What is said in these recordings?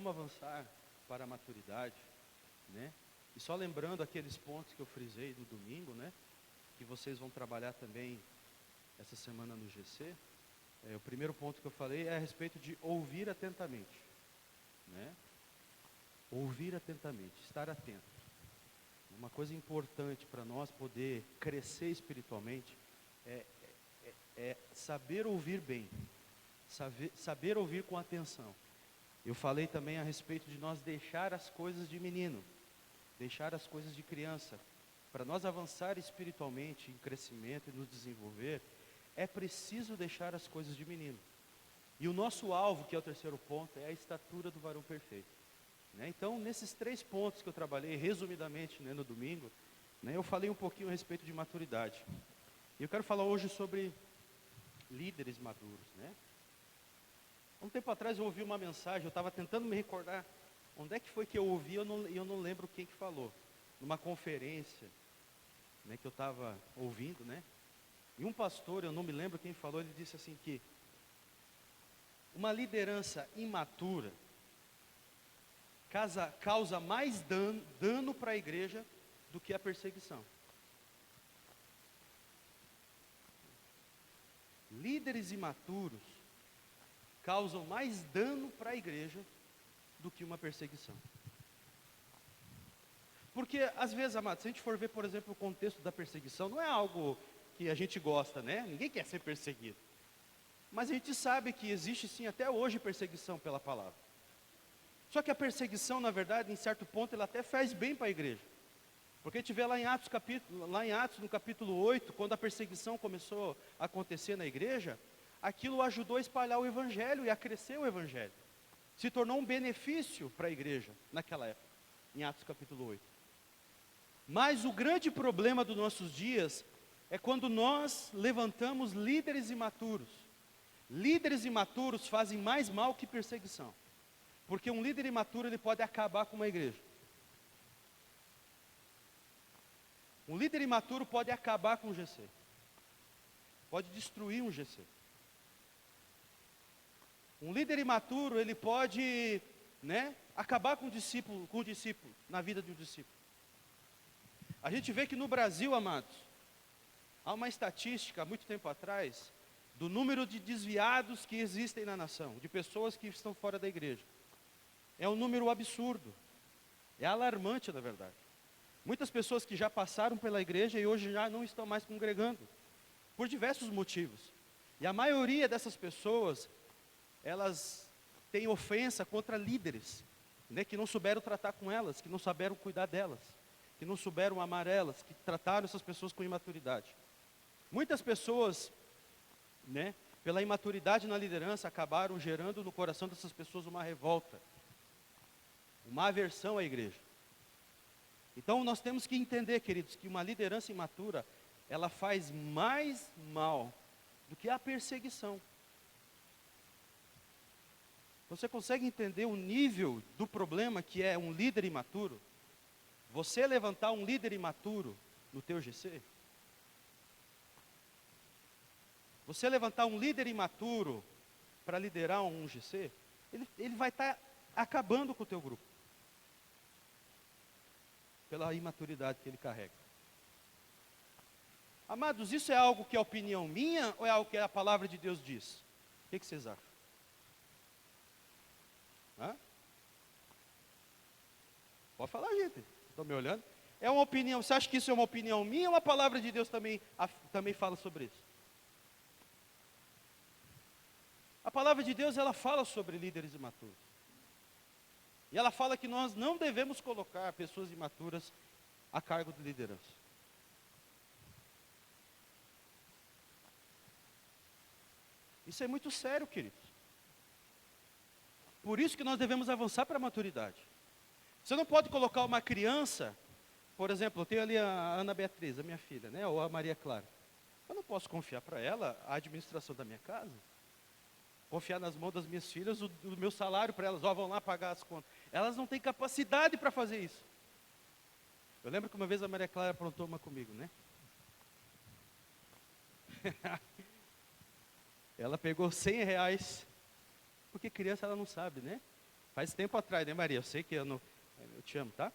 como avançar para a maturidade, né? E só lembrando aqueles pontos que eu frisei no domingo, né? Que vocês vão trabalhar também essa semana no GC. O primeiro ponto que eu falei é a respeito de ouvir atentamente, né? Ouvir atentamente, estar atento. Uma coisa importante para nós poder crescer espiritualmente é saber ouvir bem, saber ouvir com atenção. Eu falei também a respeito de nós deixar as coisas de menino, deixar as coisas de criança. Para nós avançar espiritualmente, em crescimento e nos desenvolver, é preciso deixar as coisas de menino. E o nosso alvo, que é o terceiro ponto, é a estatura do varão perfeito. Né? Então, nesses 3 pontos que eu trabalhei, resumidamente, né, no domingo, né, eu falei um pouquinho a respeito de maturidade. E eu quero falar hoje sobre líderes maduros, né? Um tempo atrás eu ouvi uma mensagem, eu estava tentando me recordar onde é que foi que eu ouvi, e eu não lembro quem que falou. Numa conferência, né, que eu estava ouvindo, né? E um pastor, eu não me lembro quem falou, ele disse assim que uma liderança imatura causa mais dano para a igreja do que a perseguição. Líderes imaturos causam mais dano para a igreja do que uma perseguição. Porque, às vezes, amados, se a gente for ver, por exemplo, o contexto da perseguição, não é algo que a gente gosta, né? Ninguém quer ser perseguido. Mas a gente sabe que existe, sim, até hoje, perseguição pela palavra. Só que a perseguição, na verdade, em certo ponto, ela até faz bem para a igreja. Porque a gente vê lá em Atos, no capítulo 8, quando a perseguição começou a acontecer na igreja, aquilo ajudou a espalhar o evangelho e a crescer o evangelho. Se tornou um benefício para a igreja naquela época, em Atos capítulo 8. Mas o grande problema dos nossos dias é quando nós levantamos líderes imaturos. Líderes imaturos fazem mais mal que perseguição. Porque um líder imaturo, ele pode acabar com uma igreja. Um líder imaturo pode acabar com um GC. Pode destruir um GC. Um líder imaturo, ele pode, né, acabar com o discípulo, na vida de um discípulo. A gente vê que no Brasil, amados, há uma estatística, há muito tempo atrás, do número de desviados que existem na nação, de pessoas que estão fora da igreja. É um número absurdo, é alarmante, na verdade. Muitas pessoas que já passaram pela igreja e hoje já não estão mais congregando, por diversos motivos. E a maioria dessas pessoas, elas têm ofensa contra líderes, né, que não souberam tratar com elas, que não souberam cuidar delas, que não souberam amar elas, que trataram essas pessoas com imaturidade. Muitas pessoas, né, pela imaturidade na liderança, acabaram gerando no coração dessas pessoas uma revolta, uma aversão à igreja. Então nós temos que entender, queridos, que uma liderança imatura, ela faz mais mal do que a perseguição. Você consegue entender o nível do problema que é um líder imaturo? Você levantar um líder imaturo no teu GC? Você levantar um líder imaturo para liderar um GC? Ele vai estar acabando com o teu grupo. Pela imaturidade que ele carrega. Amados, isso é algo que é opinião minha ou é algo que a palavra de Deus diz? O que vocês acham? Hã? Pode falar, gente. Estão me olhando? É uma opinião, você acha que isso é uma opinião minha ou a palavra de Deus também fala sobre isso? A palavra de Deus, ela fala sobre líderes imaturos. E ela fala que nós não devemos colocar pessoas imaturas a cargo de liderança. Isso é muito sério, queridos. Por isso que nós devemos avançar para a maturidade. Você não pode colocar uma criança, por exemplo, eu tenho ali a Ana Beatriz, a minha filha, né, ou a Maria Clara. Eu não posso confiar para ela a administração da minha casa. Confiar nas mãos das minhas filhas o meu salário para elas, vão lá pagar as contas. Elas não têm capacidade para fazer isso. Eu lembro que uma vez a Maria Clara aprontou uma comigo, né? Ela pegou R$100, porque criança ela não sabe, né? Faz tempo atrás, né, Maria? Eu sei que eu te amo, tá?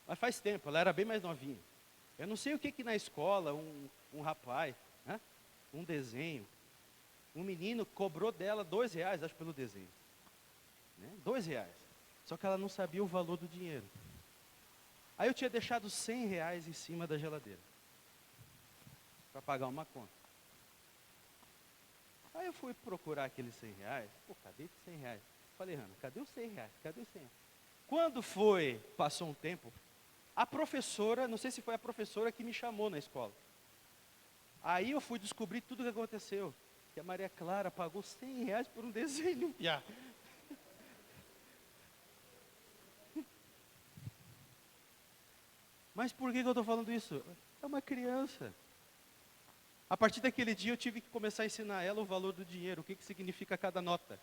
Mas faz tempo, ela era bem mais novinha. Eu não sei o que na escola, um rapaz, né, um desenho, um menino cobrou dela R$ 2, acho, pelo desenho. Né? R$ 2. Só que ela não sabia o valor do dinheiro. Aí eu tinha deixado R$ 100 em cima da geladeira. Para pagar uma conta. Aí eu fui procurar aqueles R$ 100. Pô, cadê esses R$ 100? Falei, Ana, cadê os R$ 100? Cadê os 100? Quando foi, passou um tempo, a professora, não sei se foi a professora que me chamou na escola. Aí eu fui descobrir tudo o que aconteceu. Que a Maria Clara pagou R$ 100 por um desenho. Yeah. Mas por que eu estou falando isso? É uma criança. A partir daquele dia eu tive que começar a ensinar ela o valor do dinheiro, o que significa cada nota.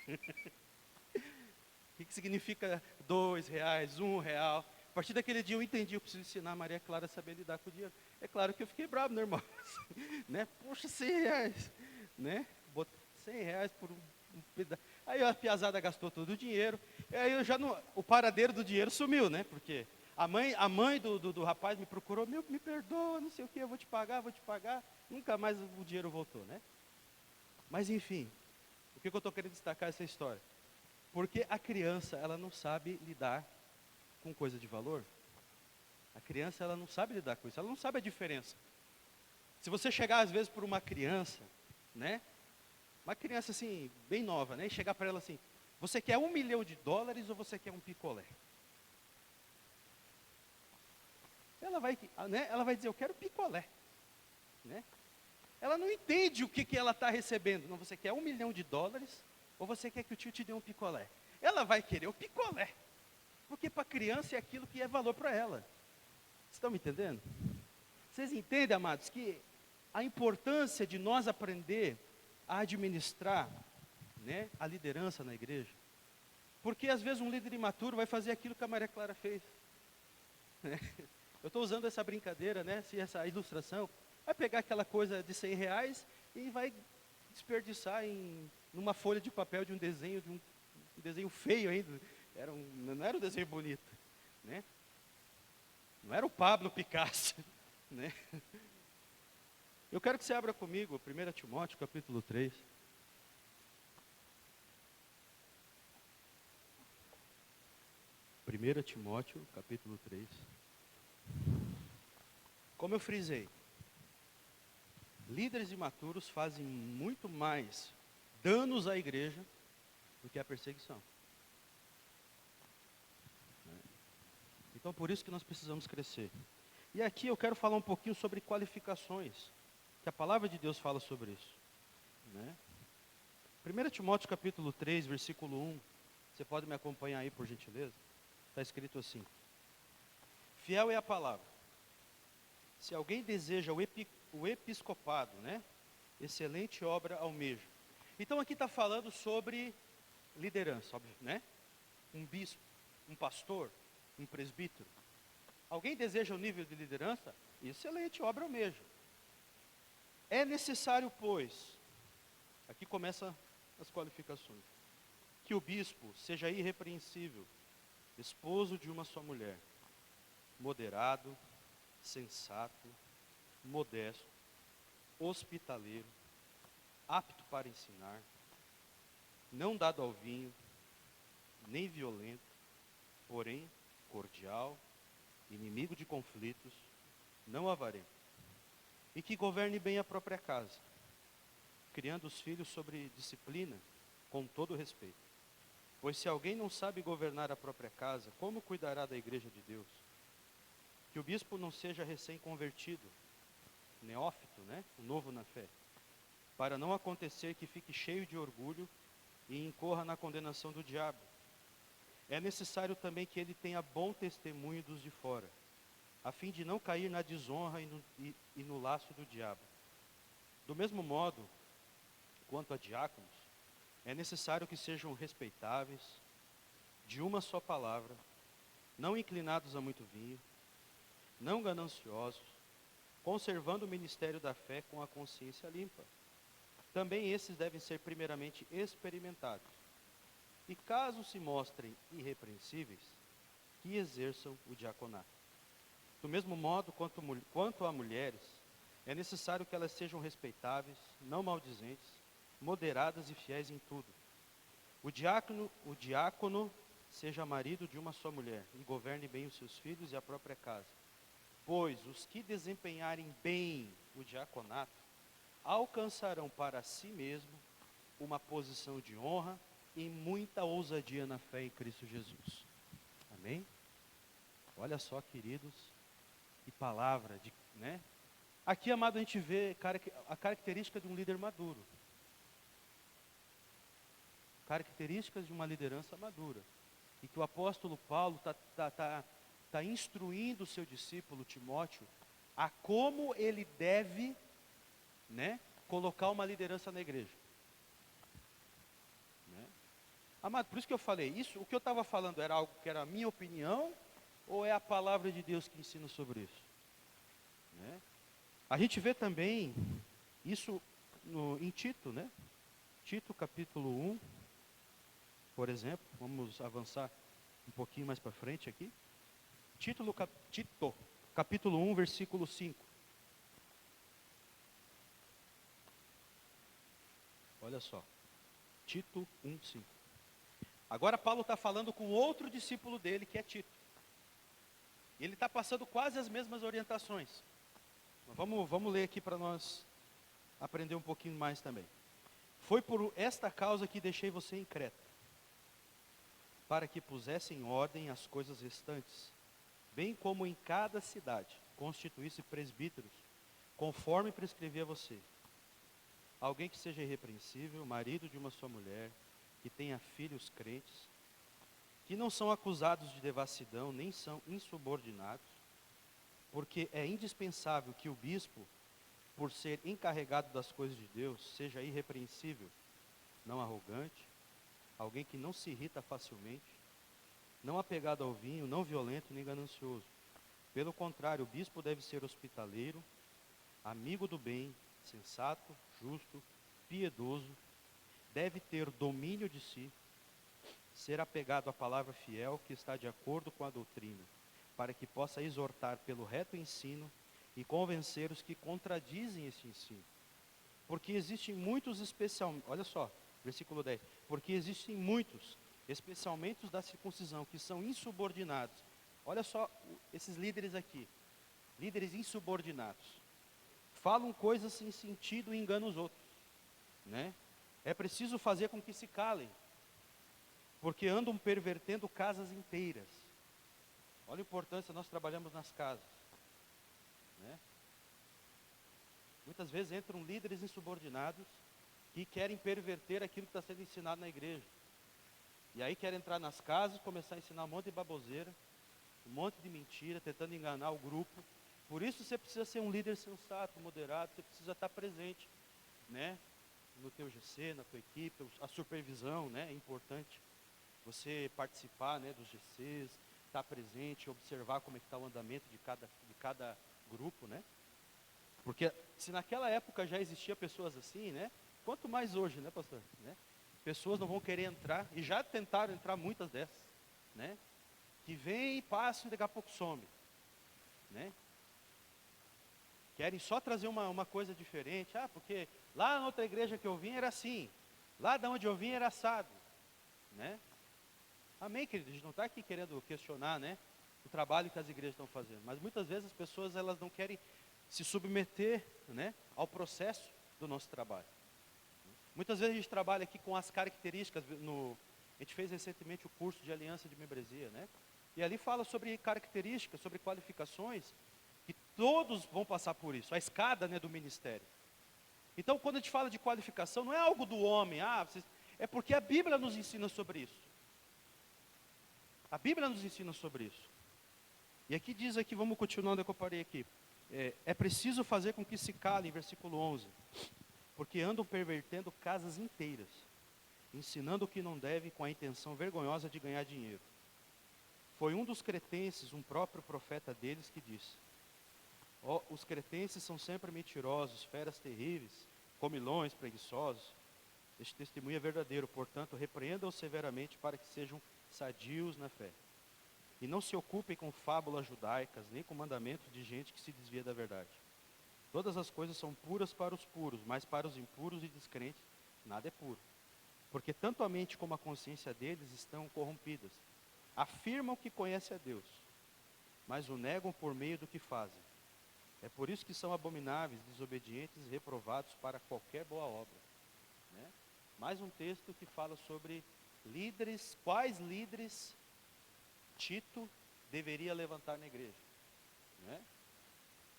O que significa R$ 2, R$ 1. A partir daquele dia eu entendi, eu preciso ensinar a Maria Clara a saber lidar com o dinheiro. É claro que eu fiquei bravo, né, irmão? Né? Poxa, R$ 100, né? R$ 100 por um pedaço. Aí a piazada gastou todo o dinheiro. E aí eu já não, o paradeiro do dinheiro sumiu, né? Porque a mãe do rapaz me procurou, me perdoa, não sei o que, eu vou te pagar. Nunca mais o dinheiro voltou, né? Mas enfim, o que eu estou querendo destacar essa história? Porque a criança, ela não sabe lidar com coisa de valor. A criança, ela não sabe lidar com isso, ela não sabe a diferença. Se você chegar às vezes por uma criança, né? Uma criança assim, bem nova, né? E chegar para ela assim, você quer $1 milhão ou você quer um picolé? Ela vai dizer, eu quero picolé. Né? Ela não entende o que ela está recebendo. Não, você quer $1 milhão ou você quer que o tio te dê um picolé? Ela vai querer o picolé. Porque para a criança é aquilo que é valor para ela. Vocês estão me entendendo? Vocês entendem, amados, que a importância de nós aprender a administrar, né, a liderança na igreja? Porque às vezes um líder imaturo vai fazer aquilo que a Maria Clara fez. Né? Eu estou usando essa brincadeira, né, essa ilustração. Vai pegar aquela coisa de R$ 100 e vai desperdiçar numa folha de papel de um desenho feio ainda. Não era um desenho bonito, né? Não era o Pablo Picasso, né? Eu quero que você abra comigo 1 Timóteo, capítulo 3. Primeira Timóteo, capítulo 3. Como eu frisei, líderes imaturos fazem muito mais danos à igreja do que a perseguição. Então, por isso que nós precisamos crescer. E aqui eu quero falar um pouquinho sobre qualificações, que a palavra de Deus fala sobre isso. Né? 1 Timóteo capítulo 3, versículo 1, você pode me acompanhar aí, por gentileza? Está escrito assim: fiel é a palavra. Se alguém deseja o episcopado, né? Excelente obra almeja. Então aqui está falando sobre liderança, óbvio, né? Um bispo, um pastor, um presbítero. Alguém deseja o nível de liderança? Excelente obra almeja. É necessário, pois, aqui começam as qualificações, que o bispo seja irrepreensível, esposo de uma só mulher, moderado, sensato, modesto, hospitaleiro, apto para ensinar, não dado ao vinho, nem violento, porém cordial, inimigo de conflitos, não avarento, e que governe bem a própria casa, criando os filhos sobre disciplina, com todo respeito. Pois se alguém não sabe governar a própria casa, como cuidará da igreja de Deus? Que o bispo não seja recém-convertido, neófito, né? O novo na fé, para não acontecer que fique cheio de orgulho e incorra na condenação do diabo. É necessário também que ele tenha bom testemunho dos de fora, a fim de não cair na desonra e no laço do diabo. Do mesmo modo, quanto a diáconos, é necessário que sejam respeitáveis, de uma só palavra, não inclinados a muito vinho, não gananciosos, conservando o ministério da fé com a consciência limpa. também esses devem ser primeiramente experimentados. E caso se mostrem irrepreensíveis, que exerçam o diaconato. Do mesmo modo, quanto a mulheres, é necessário que elas sejam respeitáveis, não maldizentes, moderadas e fiéis em tudo. O diácono seja marido de uma só mulher, e governe bem os seus filhos e a própria casa. Pois os que desempenharem bem o diaconato, alcançarão para si mesmo uma posição de honra e muita ousadia na fé em Cristo Jesus. Amém? Olha só, queridos, que palavra, né? Aqui, amado, a gente vê a característica de um líder maduro. Características de uma liderança madura. E que o apóstolo Paulo está instruindo o seu discípulo Timóteo a como ele deve, né, colocar uma liderança na igreja. Né? Amado, por isso que eu falei, o que eu estava falando era algo que era a minha opinião, ou é a palavra de Deus que ensina sobre isso? Né? A gente vê também isso em Tito, né? Tito capítulo 1, por exemplo, vamos avançar um pouquinho mais para frente aqui. Tito, capítulo 1, versículo 5. Olha só, Tito 1, 5. Agora Paulo está falando com outro discípulo dele, que é Tito. E ele está passando quase as mesmas orientações. Vamos ler aqui para nós aprender um pouquinho mais também. Foi por esta causa que deixei você em Creta, para que pusesse em ordem as coisas restantes, bem como em cada cidade constituísse presbíteros, conforme prescrevi a você. Alguém que seja irrepreensível, marido de uma só mulher, que tenha filhos crentes, que não são acusados de devassidão, nem são insubordinados, porque é indispensável que o bispo, por ser encarregado das coisas de Deus, seja irrepreensível, não arrogante, alguém que não se irrita facilmente, não apegado ao vinho, não violento nem ganancioso. Pelo contrário, o bispo deve ser hospitaleiro, amigo do bem, sensato, justo, piedoso, deve ter domínio de si, ser apegado à palavra fiel que está de acordo com a doutrina, para que possa exortar pelo reto ensino e convencer os que contradizem esse ensino. Porque existem muitos olha só, versículo 10, porque existem muitos, especialmente os da circuncisão, que são insubordinados. Olha só esses líderes aqui, líderes insubordinados. Falam coisas sem sentido e enganam os outros, né? É preciso fazer com que se calem, porque andam pervertendo casas inteiras. Olha a importância, nós trabalhamos nas casas, né? Muitas vezes entram líderes insubordinados que querem perverter aquilo que está sendo ensinado na igreja. E aí querem entrar nas casas, começar a ensinar um monte de baboseira, um monte de mentira, tentando enganar o grupo. Por isso você precisa ser um líder sensato, moderado, você precisa estar presente, né? No teu GC, na tua equipe, a supervisão, né? É importante você participar, né, dos GCs, estar presente, observar como é que está o andamento de cada grupo, né? Porque se naquela época já existia pessoas assim, né? Quanto mais hoje, né, pastor? Né? Pessoas não vão querer entrar, e já tentaram entrar muitas dessas, né? Que vem e passa e daqui a pouco some, né? Querem só trazer uma coisa diferente. Ah, porque lá na outra igreja que eu vim era assim, lá de onde eu vim era assado, né? Amém, querido? A gente não está aqui querendo questionar, né, o trabalho que as igrejas estão fazendo, mas muitas vezes as pessoas elas não querem se submeter, né, ao processo do nosso trabalho. Muitas vezes a gente trabalha aqui com as características, a gente fez recentemente o curso de aliança de membresia, né? E ali fala sobre características, sobre qualificações, que todos vão passar por isso, a escada, né, do ministério. Então, quando a gente fala de qualificação, não é algo do homem, é porque a Bíblia nos ensina sobre isso. A Bíblia nos ensina sobre isso. E aqui diz aqui, vamos continuando, eu parei aqui. É preciso fazer com que se calem, versículo 11. Porque andam pervertendo casas inteiras, ensinando o que não devem com a intenção vergonhosa de ganhar dinheiro. Foi um dos cretenses, um próprio profeta deles, que disse: os cretenses são sempre mentirosos, feras terríveis, comilões, preguiçosos. Este testemunho é verdadeiro, portanto, repreenda-os severamente para que sejam sadios na fé. E não se ocupem com fábulas judaicas, nem com mandamentos de gente que se desvia da verdade. Todas as coisas são puras para os puros, mas para os impuros e descrentes, nada é puro. Porque tanto a mente como a consciência deles estão corrompidas. Afirmam que conhecem a Deus, mas o negam por meio do que fazem. É por isso que são abomináveis, desobedientes e reprovados para qualquer boa obra. Né? Mais um texto que fala sobre líderes, quais líderes Tito deveria levantar na igreja. Né?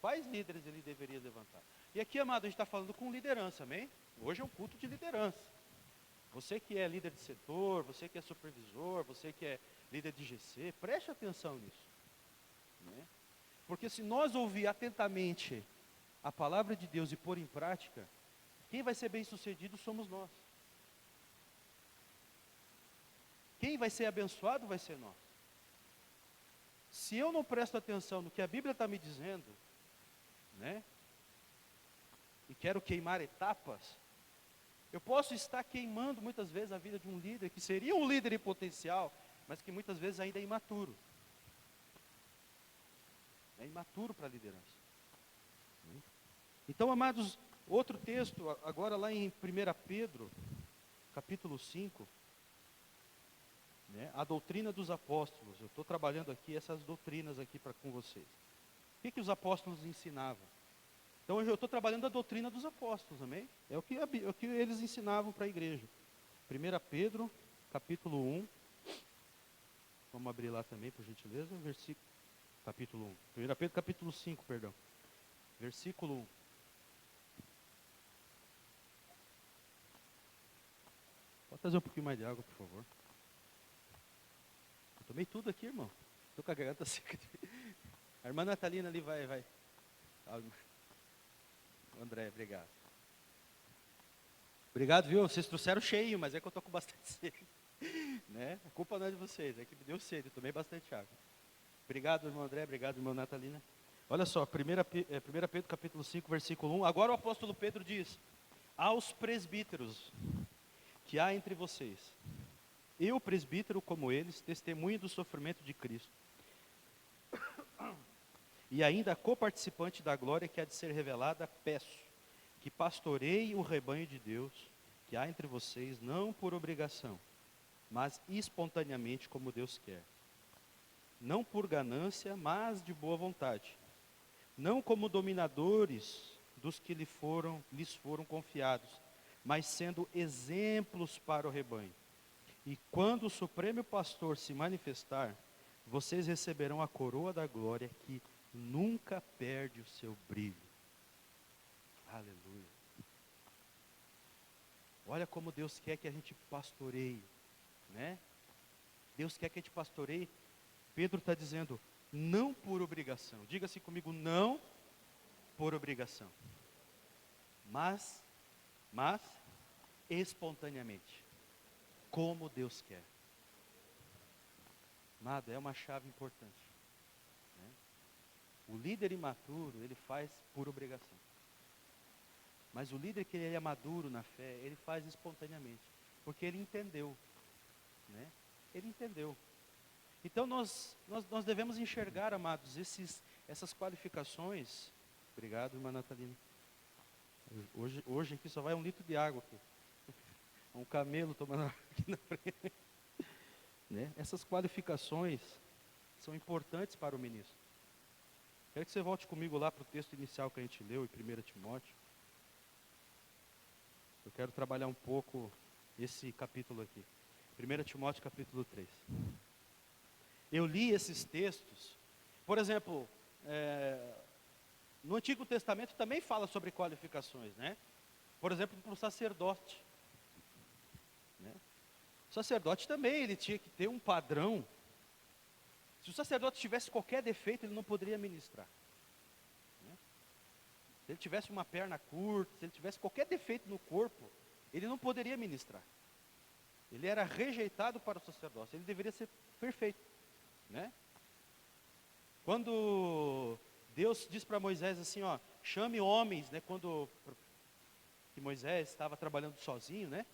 Quais líderes ele deveria levantar? E aqui, amado, a gente está falando com liderança, amém? Hoje é um culto de liderança. Você que é líder de setor, você que é supervisor, você que é líder de GC, preste atenção nisso. Né? Porque se nós ouvir atentamente a palavra de Deus e pôr em prática, quem vai ser bem sucedido somos nós. Quem vai ser abençoado vai ser nós. Se eu não presto atenção no que a Bíblia está me dizendo, né, e quero queimar etapas, eu posso estar queimando muitas vezes a vida de um líder, que seria um líder em potencial, mas que muitas vezes ainda é imaturo. É imaturo para a liderança. Então, amados, outro texto, agora lá em 1 Pedro, capítulo 5, né, a doutrina dos apóstolos. Eu estou trabalhando aqui essas doutrinas aqui com vocês. O que os apóstolos ensinavam? Então, hoje eu estou trabalhando a doutrina dos apóstolos, amém? É o que eles ensinavam para a igreja. 1 Pedro, capítulo 1. Vamos abrir lá também, por gentileza, versículo, capítulo 1. 1 Pedro, capítulo 5, perdão. Versículo 1. Pode trazer um pouquinho mais de água, por favor. Eu tomei tudo aqui, irmão. Estou com a garganta seca. A irmã Natalina ali vai. André, obrigado. Obrigado, viu? Vocês trouxeram cheio, mas é que eu estou com bastante sede. Né? A culpa não é de vocês, é que me deu sede, eu tomei bastante água. Obrigado, irmão André, obrigado, irmão Natalina. Olha só, 1 Pedro capítulo 5, versículo 1. Agora o apóstolo Pedro diz: aos presbíteros que há entre vocês, eu, presbítero como eles, testemunho do sofrimento de Cristo, e ainda coparticipante da glória que há de ser revelada, peço que pastoreie o rebanho de Deus que há entre vocês, não por obrigação, mas espontaneamente como Deus quer. Não por ganância, mas de boa vontade. Não como dominadores dos que lhes foram confiados, mas sendo exemplos para o rebanho. E quando o Supremo Pastor se manifestar, vocês receberão a coroa da glória que nunca perde o seu brilho. Aleluia. Olha como Deus quer que a gente pastoreie, né? Deus quer que a gente pastoreie. Pedro está dizendo, não por obrigação. Diga-se comigo, não por obrigação. Mas espontaneamente. Como Deus quer. Amado, é uma chave importante. Né? O líder imaturo, ele faz por obrigação. Mas o líder que ele é maduro na fé, ele faz espontaneamente. Porque ele entendeu. Né? Ele entendeu. Então nós devemos enxergar, amados, essas qualificações. Obrigado, irmã Natalina. Hoje aqui só vai 1 litro de água aqui. Um camelo tomando água aqui na frente. Né? Essas qualificações são importantes para o ministro. Quero que você volte comigo lá para o texto inicial que a gente leu, em 1 Timóteo. Eu quero trabalhar um pouco esse capítulo aqui. 1 Timóteo capítulo 3. Eu li esses textos, por exemplo, no Antigo Testamento também fala sobre qualificações, né? Por exemplo, para o sacerdote. Né? O sacerdote também, ele tinha que ter um padrão. Se o sacerdote tivesse qualquer defeito, ele não poderia ministrar. Né? Se ele tivesse uma perna curta, se ele tivesse qualquer defeito no corpo, ele não poderia ministrar. Ele era rejeitado para o sacerdócio, ele deveria ser perfeito. Né? Quando Deus diz para Moisés assim, ó, chame homens, né, quando que Moisés estava trabalhando sozinho, né?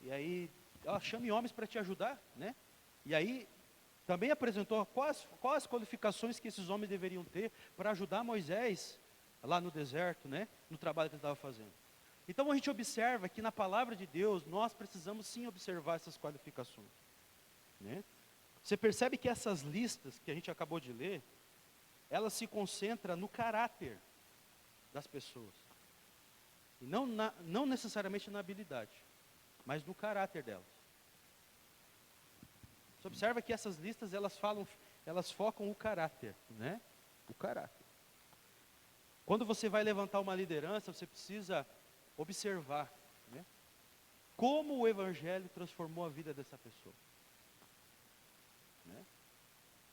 E aí, ela chame homens para te ajudar, né? E aí, também apresentou quais as qualificações que esses homens deveriam ter para ajudar Moisés lá no deserto, né? No trabalho que ele estava fazendo. Então a gente observa que na palavra de Deus, nós precisamos sim observar essas qualificações, né? Você percebe que essas listas que a gente acabou de ler, elas se concentram no caráter das pessoas. E não necessariamente na habilidade, mas no caráter delas. Você observa que essas listas, elas focam o caráter, né? O caráter. Quando você vai levantar uma liderança, você precisa observar, né? Como o Evangelho transformou a vida dessa pessoa. Né?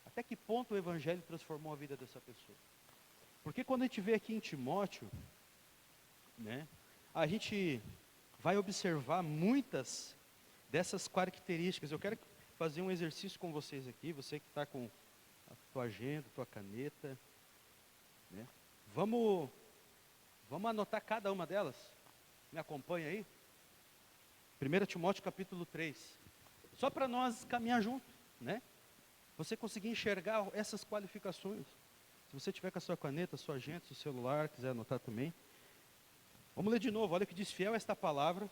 Até que ponto o Evangelho transformou a vida dessa pessoa. Porque quando a gente vê aqui em Timóteo, né, a gente vai observar muitas dessas características. Eu quero fazer um exercício com vocês aqui, você que está com a tua agenda, tua caneta, né? Vamos anotar cada uma delas. Me acompanha aí? 1 Timóteo capítulo 3. Só para nós caminhar junto, né? Você conseguir enxergar essas qualificações. Se você tiver com a sua caneta, sua agenda, seu celular, quiser anotar também. Vamos ler de novo, olha o que diz: fiel esta palavra.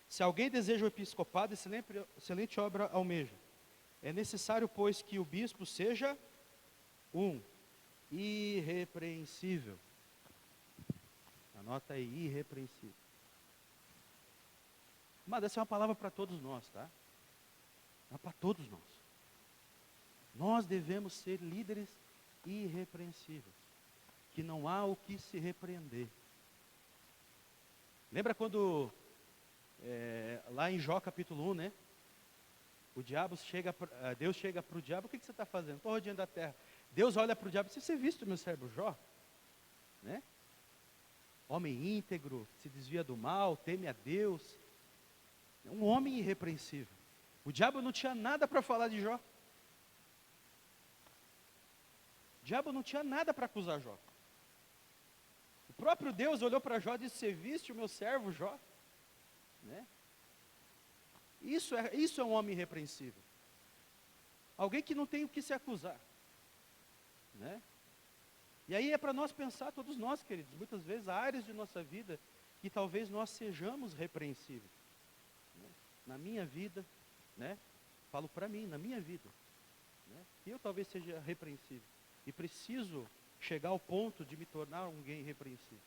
Se alguém deseja o episcopado, excelente obra almeja. É necessário, pois, que o bispo seja irrepreensível. Anota aí, irrepreensível. Mas essa é uma palavra para todos nós, tá? É para todos nós. Nós devemos ser líderes irrepreensíveis, que não há o que se repreender. Lembra quando, lá em Jó capítulo 1, né? Deus chega para o diabo: o que você está fazendo? Estou rodeando a terra. Deus olha para o diabo e diz: você visto meu servo Jó? Né? Homem íntegro, se desvia do mal, teme a Deus. É um homem irrepreensível. O diabo não tinha nada para falar de Jó. O diabo não tinha nada para acusar Jó. O próprio Deus olhou para Jó e disse: você viste o meu servo Jó? Né? Isso é um homem irrepreensível. Alguém que não tem o que se acusar. Né? E aí é para nós pensar, todos nós, queridos, muitas vezes há áreas de nossa vida que talvez nós sejamos repreensíveis. Né? Na minha vida, né? Falo para mim, na minha vida, né? Eu talvez seja repreensível. E preciso chegar ao ponto de me tornar alguém irrepreensível.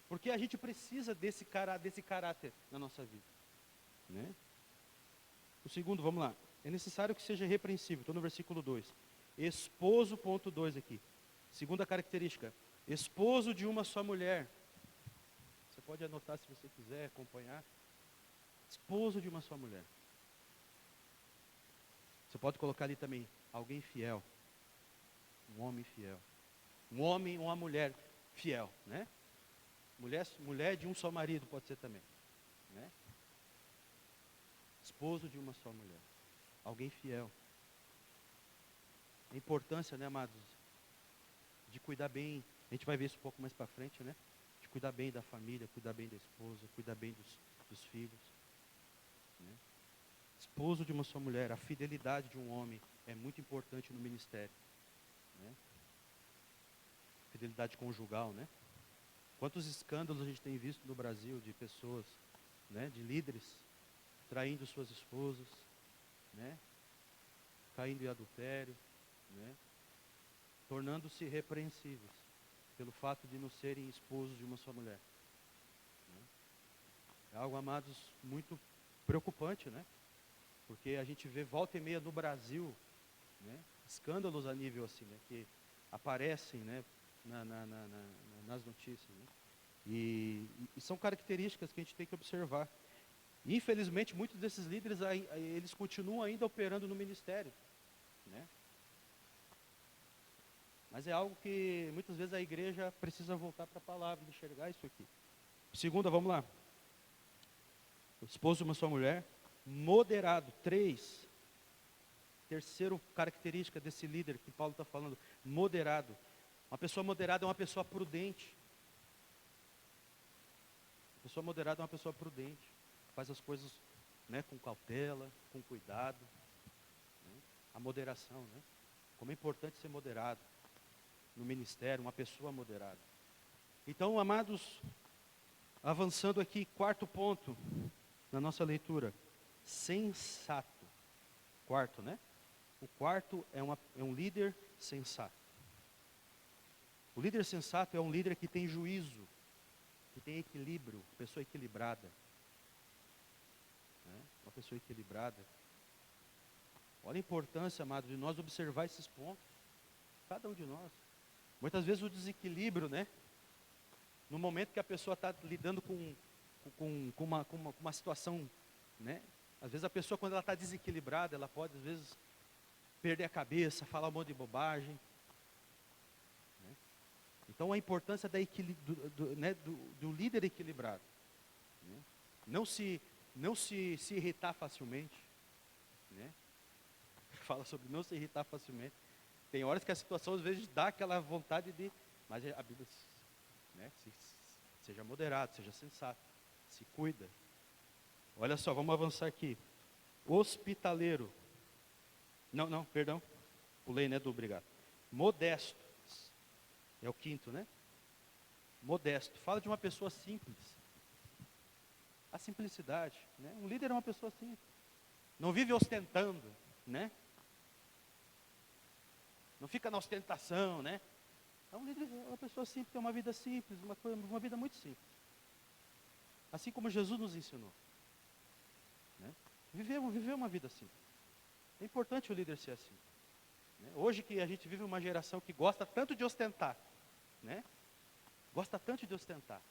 Porque a gente precisa desse caráter na nossa vida. Né? O segundo, vamos lá. É necessário que seja irrepreensível. Estou no versículo 2. Esposo, ponto 2 aqui. Segunda característica. Esposo de uma só mulher. Você pode anotar se você quiser acompanhar. Esposo de uma só mulher. Você pode colocar ali também alguém fiel. Um homem fiel. Um homem, uma mulher fiel, né? Mulher de um só marido pode ser também, né? Esposo de uma só mulher. Alguém fiel. A importância, né, amados, de cuidar bem. A gente vai ver isso um pouco mais para frente, né? De cuidar bem da família, cuidar bem da esposa, cuidar bem dos filhos. Né? Esposo de uma só mulher. A fidelidade de um homem é muito importante no ministério. Né? Fidelidade conjugal, né? Quantos escândalos a gente tem visto no Brasil de pessoas, né, de líderes, traindo suas esposas, né, caindo em adultério, né, tornando-se repreensíveis pelo fato de não serem esposos de uma só mulher. Né? É algo, amados, muito preocupante, né? Porque a gente vê volta e meia no Brasil, né, escândalos a nível assim, né, que aparecem, né, nas notícias. Né? E são características que a gente tem que observar. E, infelizmente, muitos desses líderes, eles continuam ainda operando no ministério. Né? Mas é algo que, muitas vezes, a igreja precisa voltar para a palavra, enxergar isso aqui. Segunda, vamos lá. O esposo de uma só mulher, moderado. 3. Terceira característica desse líder que Paulo está falando, moderado. Uma pessoa moderada é uma pessoa prudente. A pessoa moderada é uma pessoa prudente, faz as coisas, né, com cautela, com cuidado, né? A moderação, né? Como é importante ser moderado no ministério, uma pessoa moderada. Então, amados, avançando aqui, quarto ponto na nossa leitura, sensato. Quarto, né? O quarto é um líder sensato. O líder sensato é um líder que tem juízo, que tem equilíbrio, pessoa equilibrada. Né? Uma pessoa equilibrada. Olha a importância, amado, de nós observar esses pontos. Cada um de nós. Muitas vezes o desequilíbrio, né? No momento que a pessoa está lidando com uma situação, né? Às vezes a pessoa, quando ela está desequilibrada, ela pode, às vezes, perder a cabeça, falar um monte de bobagem. Né? Então, a importância do líder equilibrado. Né? Não se irritar facilmente. Né? Fala sobre não se irritar facilmente. Tem horas que a situação, às vezes, dá aquela vontade de... Mas a Bíblia, né? Seja moderado, seja sensato, se cuida. Olha só, vamos avançar aqui. Hospitaleiro. Não, perdão. Pulei, né, do obrigado. Modesto. É o quinto, né? Modesto. Fala de uma pessoa simples. A simplicidade, né? Um líder é uma pessoa simples. Não vive ostentando, né? Não fica na ostentação, né? Um líder é uma pessoa simples, tem uma vida simples, uma vida muito simples. Assim como Jesus nos ensinou. Né? Viver uma vida simples. É importante o líder ser assim. Né? Hoje que a gente vive uma geração que gosta tanto de ostentar, né? Gosta tanto de ostentar.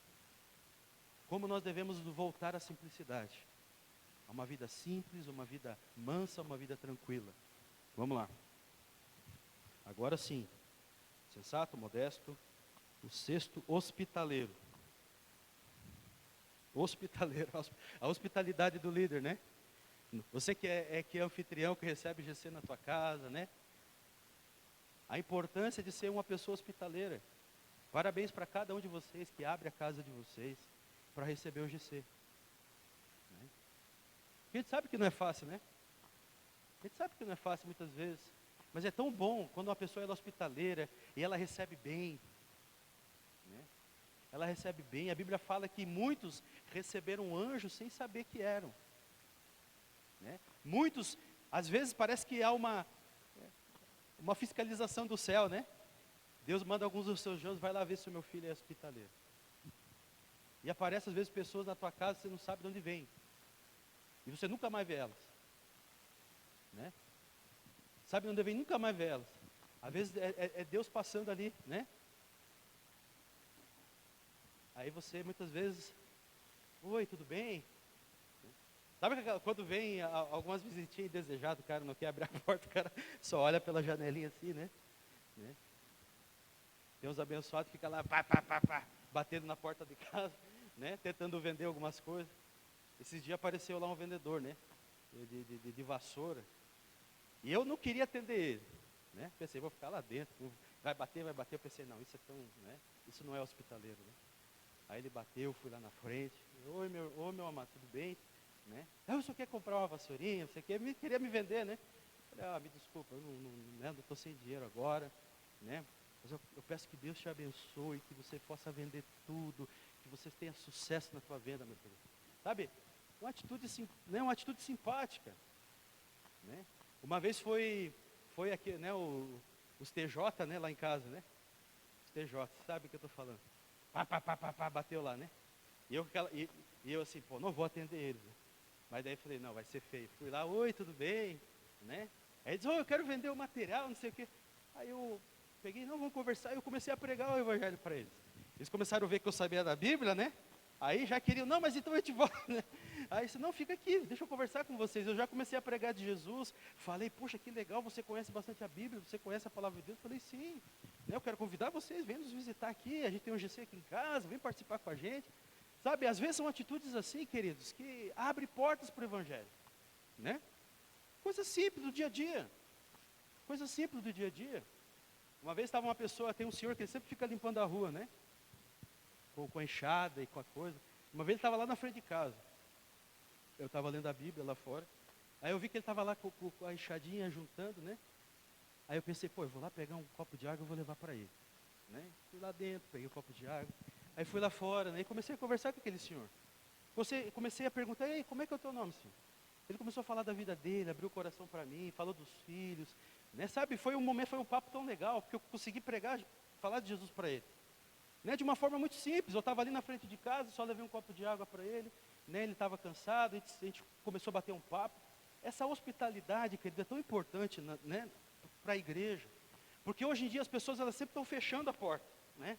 Como nós devemos voltar à simplicidade. A uma vida simples, uma vida mansa, uma vida tranquila. Vamos lá. Agora sim. Sensato, modesto. O sexto, hospitaleiro. Hospitaleiro. A hospitalidade do líder, né? Você que é anfitrião, que recebe GC na tua casa, né? A importância de ser uma pessoa hospitaleira. Parabéns para cada um de vocês que abre a casa de vocês para receber o GC. Né? A gente sabe que não é fácil, né? A gente sabe que não é fácil muitas vezes. Mas é tão bom quando uma pessoa é hospitaleira e ela recebe bem. Né? Ela recebe bem. A Bíblia fala que muitos receberam anjos sem saber que eram. Né? Muitos, às vezes parece que há uma fiscalização do céu, né? Deus manda alguns dos seus anjos, vai lá ver se o meu filho é hospitaleiro. E aparece às vezes pessoas na tua casa, você não sabe de onde vem. E você nunca mais vê elas. Né? Sabe de onde vem? Nunca mais vê elas. Às vezes é Deus passando ali, né? Aí você muitas vezes, oi, tudo bem? Sabe quando vem algumas visitinhas indesejadas, o cara não quer abrir a porta, o cara só olha pela janelinha assim, né? Tem uns abençoados que ficam lá, batendo na porta de casa, né? Tentando vender algumas coisas. Esses dias apareceu lá um vendedor, né? De vassoura. E eu não queria atender ele, né? Pensei, vou ficar lá dentro, vai bater. Eu pensei, não, isso é tão, né? Isso não é hospitaleiro, né? Aí ele bateu, fui lá na frente. Oi, meu amado, tudo bem? Né? Eu só quer comprar uma vassourinha, você queria me vender, né? Eu falei, me desculpa, eu não estou sem dinheiro agora, né? Mas eu peço que Deus te abençoe, que você possa vender tudo, que você tenha sucesso na tua venda, meu querido. Sabe? Uma atitude simpática. Né? Uma vez foi aqui, né, os TJ, né, lá em casa, né? Os TJ, sabe o que eu estou falando? Bateu lá, né? E eu assim, não vou atender eles. Né? Mas daí falei, não, vai ser feio. Fui lá, oi, tudo bem? Né? Aí eles, eu quero vender o material, não sei o quê. Aí eu peguei, não, vamos conversar. Eu comecei a pregar o evangelho para eles. Eles começaram a ver que eu sabia da Bíblia, né? Aí já queriam, não, mas então eu te volto, né? Aí eu disse, não, fica aqui, deixa eu conversar com vocês. Eu já comecei a pregar de Jesus. Falei, puxa, que legal, você conhece bastante a Bíblia, você conhece a palavra de Deus. Falei, sim, né, eu quero convidar vocês, vem nos visitar aqui. A gente tem um GC aqui em casa, vem participar com a gente. Sabe, às vezes são atitudes assim, queridos, que abrem portas para o evangelho. Né? Coisa simples do dia a dia. Coisa simples do dia a dia. Uma vez estava uma pessoa, tem um senhor que sempre fica limpando a rua, né? Com a enxada e com a coisa. Uma vez ele estava lá na frente de casa. Eu estava lendo a Bíblia lá fora. Aí eu vi que ele estava lá com a enxadinha juntando, né? Aí eu pensei, pô, eu vou lá pegar um copo de água e vou levar para ele. Né? Fui lá dentro, peguei um copo de água. Aí fui lá fora, né? E comecei a conversar com aquele senhor. Comecei a perguntar, ei, como é que é o teu nome, senhor? Ele começou a falar da vida dele, abriu o coração para mim, falou dos filhos. Né? Sabe, foi um papo tão legal, porque eu consegui pregar, falar de Jesus para ele. Né? De uma forma muito simples, eu estava ali na frente de casa, só levei um copo de água para ele. Né? Ele estava cansado, a gente começou a bater um papo. Essa hospitalidade, querido, é tão importante, né, para a igreja. Porque hoje em dia as pessoas elas sempre estão fechando a porta. Né?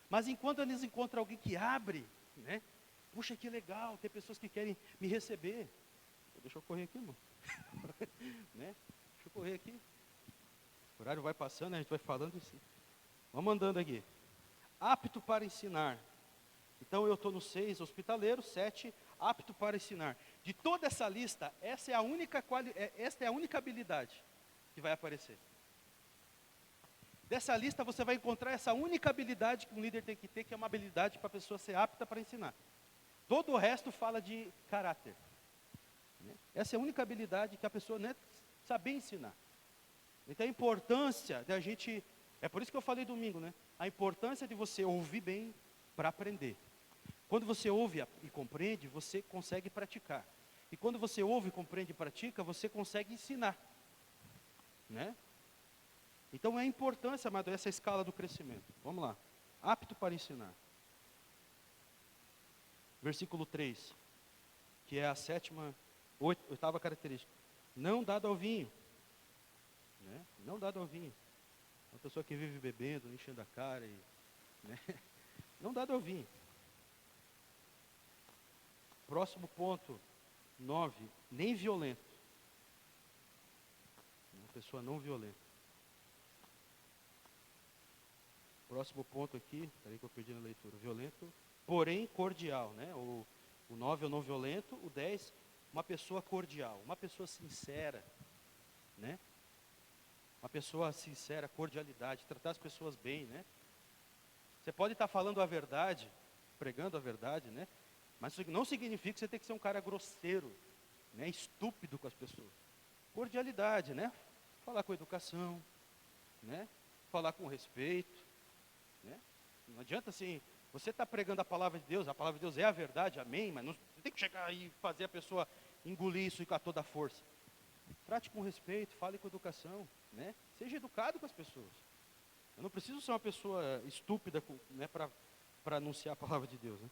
Mas enquanto eles encontram alguém que abre, né? Puxa, que legal, tem pessoas que querem me receber. Deixa eu correr aqui, irmão. Né? Deixa eu correr aqui. O horário vai passando, a gente vai falando assim. Vamos andando aqui. Apto para ensinar. Então eu estou no 6, hospitaleiro, 7, apto para ensinar. De toda essa lista, esta é a única habilidade que vai aparecer. Dessa lista você vai encontrar essa única habilidade que um líder tem que ter, que é uma habilidade para a pessoa ser apta para ensinar. Todo o resto fala de caráter. Essa é a única habilidade que a pessoa, né, saber ensinar. Então a importância da gente, é por isso que eu falei domingo, né? A importância de você ouvir bem para aprender. Quando você ouve e compreende, você consegue praticar. E quando você ouve, compreende e pratica, você consegue ensinar. Né? Então é a importância, amado, essa escala do crescimento. Vamos lá. Apto para ensinar. Versículo 3, que é a oitava característica. Não dado ao vinho. Né? Não dado ao vinho. Uma pessoa que vive bebendo, enchendo a cara. Né? Não dado ao vinho. Próximo ponto, 9. Nem violento. Uma pessoa não violenta. Próximo ponto aqui, peraí que eu perdi na leitura. Violento, porém cordial. Né? O 9 é o não violento, o 10, uma pessoa cordial, uma pessoa sincera. Né? Uma pessoa sincera, cordialidade, tratar as pessoas bem, né? Você pode estar falando a verdade, pregando a verdade, né? Mas isso não significa que você tem que ser um cara grosseiro, né? Estúpido com as pessoas. Cordialidade, né? Falar com educação, né? Falar com respeito, né? Não adianta assim, você está pregando a palavra de Deus é a verdade, amém, mas não tem que chegar e fazer a pessoa engolir isso com toda a força. Trate com respeito, fale com educação, né? Seja educado com as pessoas. Eu não preciso ser uma pessoa estúpida, né, para anunciar a palavra de Deus. Né?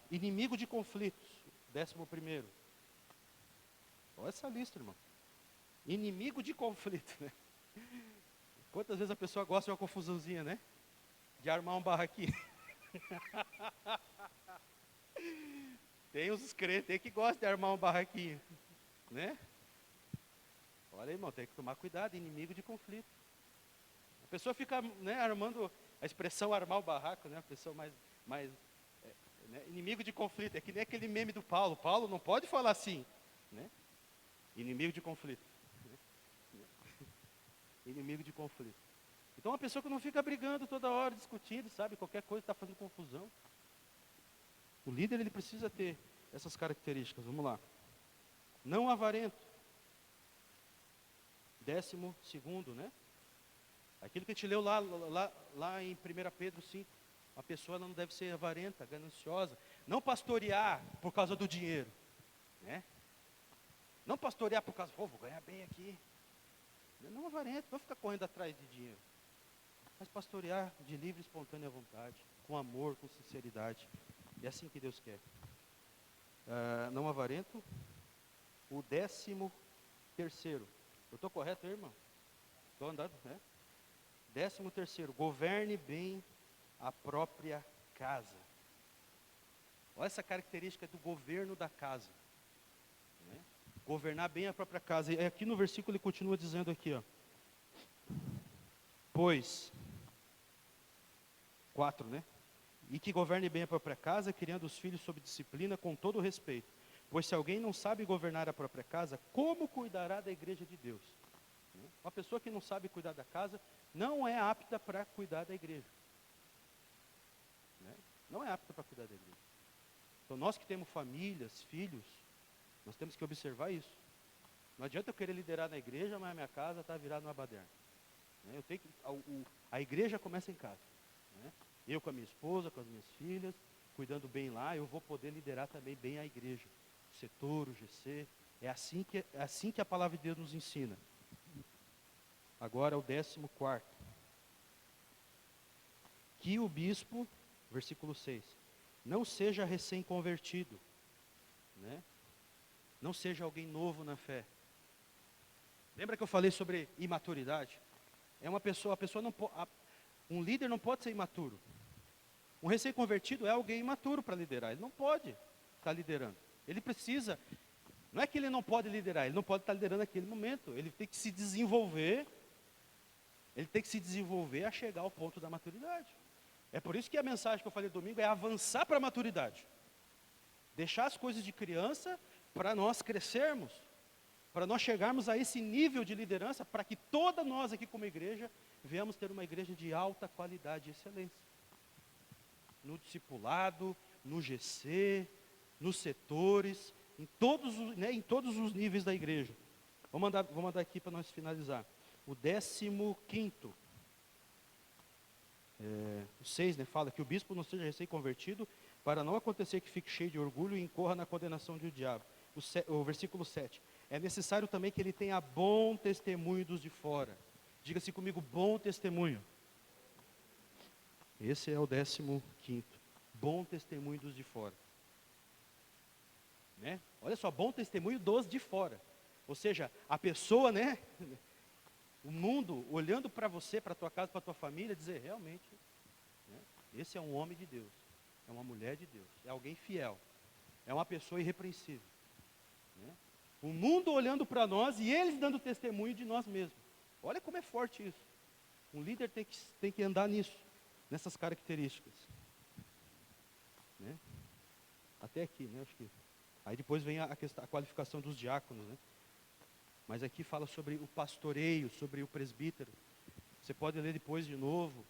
Inimigo de conflitos, 11º. Olha essa lista, irmão. Inimigo de conflito, né? Quantas vezes a pessoa gosta de uma confusãozinha, né? De armar um barraquinho. Tem uns crentes que gostam de armar um barraquinho, né? Olha, irmão, tem que tomar cuidado, inimigo de conflito. A pessoa fica, né, armando a expressão armar o barraco, né? A pessoa mais né, inimigo de conflito, é que nem aquele meme do Paulo. Paulo não pode falar assim, né? Inimigo de conflito. Né? Inimigo de conflito. Então uma pessoa que não fica brigando toda hora, discutindo, sabe? Qualquer coisa está fazendo confusão. O líder, ele precisa ter essas características. Vamos lá. Não avarento. 12º, né? Aquilo que a gente leu lá em 1 Pedro 5. Uma pessoa não deve ser avarenta, gananciosa. Não pastorear por causa do dinheiro. Né? Não pastorear por causa, vou ganhar bem aqui. Não avarento, não ficar correndo atrás de dinheiro. Mas pastorear de livre e espontânea vontade, com amor, com sinceridade. É assim que Deus quer. Não avarento. O 13º. Eu estou correto aí, irmão? Estou andando, né? 13º. Governe bem a própria casa. Olha essa característica do governo da casa. Né? Governar bem a própria casa. E aqui no versículo ele continua dizendo aqui, ó. Pois, 4, né? E que governe bem a própria casa, criando os filhos sob disciplina com todo respeito. Pois se alguém não sabe governar a própria casa, como cuidará da igreja de Deus? Uma pessoa que não sabe cuidar da casa, não é apta para cuidar da igreja. não é apta para cuidar da igreja. Então nós que temos famílias, filhos, nós temos que observar isso. Não adianta eu querer liderar na igreja, mas a minha casa está virada uma baderna. Né? Eu tenho que, a igreja começa em casa. Né? Eu com a minha esposa, com as minhas filhas, cuidando bem lá, eu vou poder liderar também bem a igreja. O setor, o GC. É assim que a palavra de Deus nos ensina. Agora o 14º. Que o bispo, versículo 6, não seja recém-convertido, né? Não seja alguém novo na fé. Lembra que eu falei sobre imaturidade? A pessoa não um líder não pode ser imaturo. Um recém-convertido é alguém imaturo para liderar, ele não pode estar liderando. Ele precisa, não é que ele não pode liderar, ele não pode estar liderando naquele momento, ele tem que se desenvolver, a chegar ao ponto da maturidade. É por isso que a mensagem que eu falei domingo é avançar para a maturidade. Deixar as coisas de criança para nós crescermos, para nós chegarmos a esse nível de liderança, para que toda nós aqui como igreja, venhamos ter uma igreja de alta qualidade e excelência. No discipulado, no GC, nos setores, em todos os níveis da igreja. Vou mandar aqui para nós finalizar. O 15º. O 6, né, fala que o bispo não seja recém-convertido, para não acontecer que fique cheio de orgulho e incorra na condenação do diabo. O versículo 7. É necessário também que ele tenha bom testemunho dos de fora. Diga-se comigo, bom testemunho. Esse é o 15º. Bom testemunho dos de fora. Né? Olha só, bom testemunho dos de fora. Ou seja, a pessoa, né? O mundo olhando para você, para a tua casa, para a tua família, dizer realmente, né, esse é um homem de Deus, é uma mulher de Deus, é alguém fiel, é uma pessoa irrepreensível. Né? O mundo olhando para nós e eles dando testemunho de nós mesmos. Olha como é forte isso. Um líder tem que andar nisso, nessas características. Né? Até aqui, né? Acho que. Aí depois vem a qualificação dos diáconos, né? Mas aqui fala sobre o pastoreio, sobre o presbítero. Você pode ler depois de novo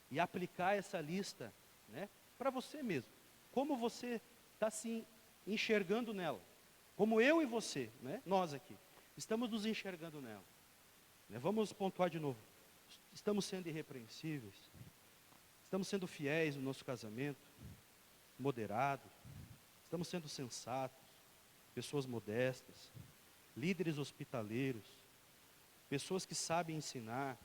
e aplicar essa lista, né, para você mesmo. Como você está se enxergando nela. Como eu e você, né, nós aqui, estamos nos enxergando nela. Né, vamos pontuar de novo. Estamos sendo irrepreensíveis. Estamos sendo fiéis no nosso casamento, moderados. Estamos sendo sensatos, pessoas modestas. Líderes hospitaleiros, pessoas que sabem ensinar,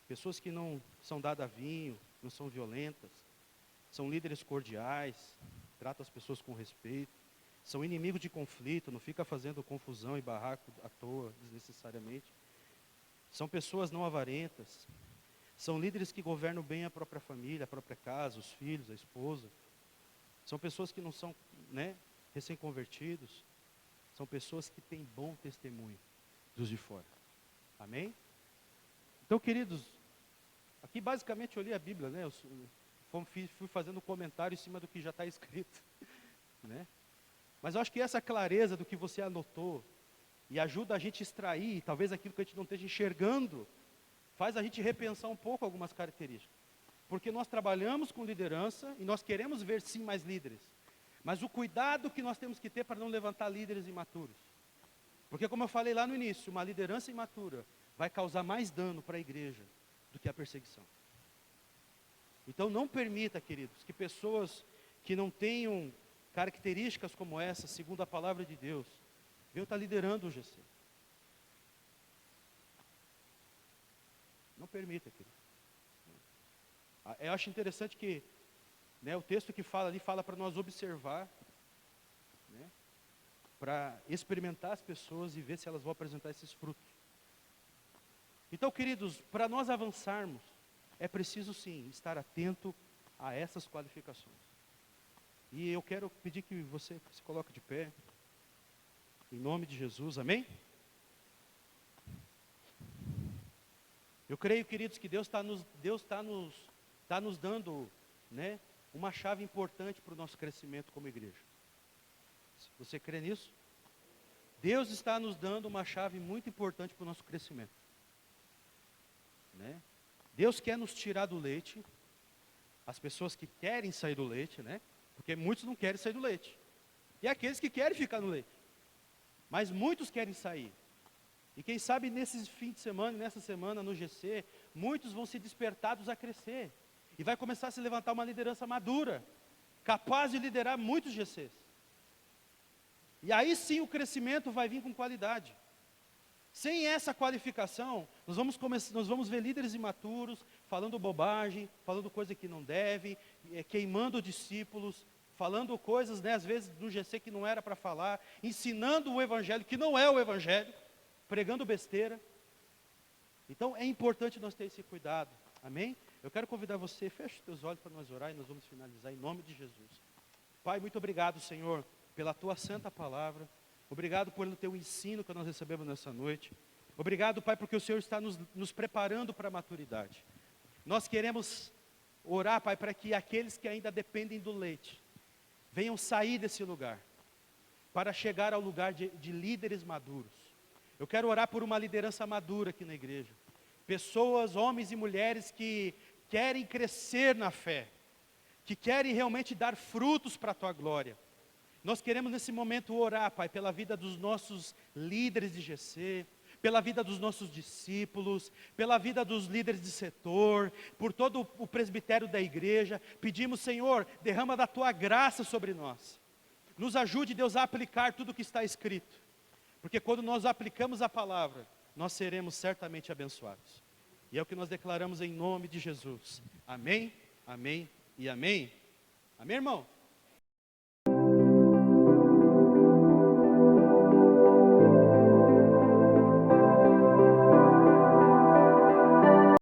pessoas que não são dadas a vinho, não são violentas, são líderes cordiais, tratam as pessoas com respeito, são inimigos de conflito, não fica fazendo confusão e barraco à toa, desnecessariamente. São pessoas não avarentas, são líderes que governam bem a própria família, a própria casa, os filhos, a esposa. São pessoas que não são, né, recém-convertidos. São pessoas que têm bom testemunho dos de fora. Amém? Então, queridos, aqui basicamente eu li a Bíblia, né? Fui fazendo um comentário em cima do que já está escrito. Né? Mas eu acho que essa clareza do que você anotou e ajuda a gente a extrair, talvez aquilo que a gente não esteja enxergando, faz a gente repensar um pouco algumas características. Porque nós trabalhamos com liderança e nós queremos ver sim mais líderes. Mas o cuidado que nós temos que ter para não levantar líderes imaturos. Porque como eu falei lá no início, uma liderança imatura vai causar mais dano para a igreja do que a perseguição. Então não permita, queridos, que pessoas que não tenham características como essa, segundo a palavra de Deus, venham estar liderando o GC. Não permita, querido. Eu acho interessante que, né, o texto que fala ali, fala para nós observar, né, para experimentar as pessoas e ver se elas vão apresentar esses frutos. Então, queridos, para nós avançarmos, é preciso sim, estar atento a essas qualificações. E eu quero pedir que você se coloque de pé, em nome de Jesus, amém? Eu creio, queridos, que Deus está nos dando, né, uma chave importante para o nosso crescimento como igreja. Você crê nisso? Deus está nos dando uma chave muito importante para o nosso crescimento. Né? Deus quer nos tirar do leite. as pessoas que querem sair do leite, né? Porque muitos não querem sair do leite. E aqueles que querem ficar no leite. Mas muitos querem sair. E quem sabe nesse fim de semana, nessa semana no GC, muitos vão ser despertados a crescer. E vai começar a se levantar uma liderança madura, capaz de liderar muitos GCs. E aí sim o crescimento vai vir com qualidade. Sem essa qualificação, nós vamos ver líderes imaturos, falando bobagem, falando coisa que não devem, queimando discípulos, falando coisas, né, às vezes, do GC que não era para falar, ensinando o evangelho que não é o evangelho, pregando besteira. Então, é importante nós ter esse cuidado, amém? Eu quero convidar você, feche os teus olhos para nós orar e nós vamos finalizar em nome de Jesus. Pai, muito obrigado, Senhor, pela tua santa palavra. Obrigado pelo teu ensino que nós recebemos nessa noite. Obrigado, Pai, porque o Senhor está nos preparando para a maturidade. Nós queremos orar, Pai, para que aqueles que ainda dependem do leite, venham sair desse lugar, para chegar ao lugar de líderes maduros. Eu quero orar por uma liderança madura aqui na igreja. Pessoas, homens e mulheres que querem crescer na fé, que querem realmente dar frutos para a tua glória. Nós queremos nesse momento orar, Pai, pela vida dos nossos líderes de GC, pela vida dos nossos discípulos, pela vida dos líderes de setor, por todo o presbitério da igreja. Pedimos, Senhor, derrama da tua graça sobre nós. Nos ajude, Deus, a aplicar tudo o que está escrito. Porque quando nós aplicamos a palavra, nós seremos certamente abençoados. E é o que nós declaramos em nome de Jesus. Amém, amém e amém. Amém, irmão?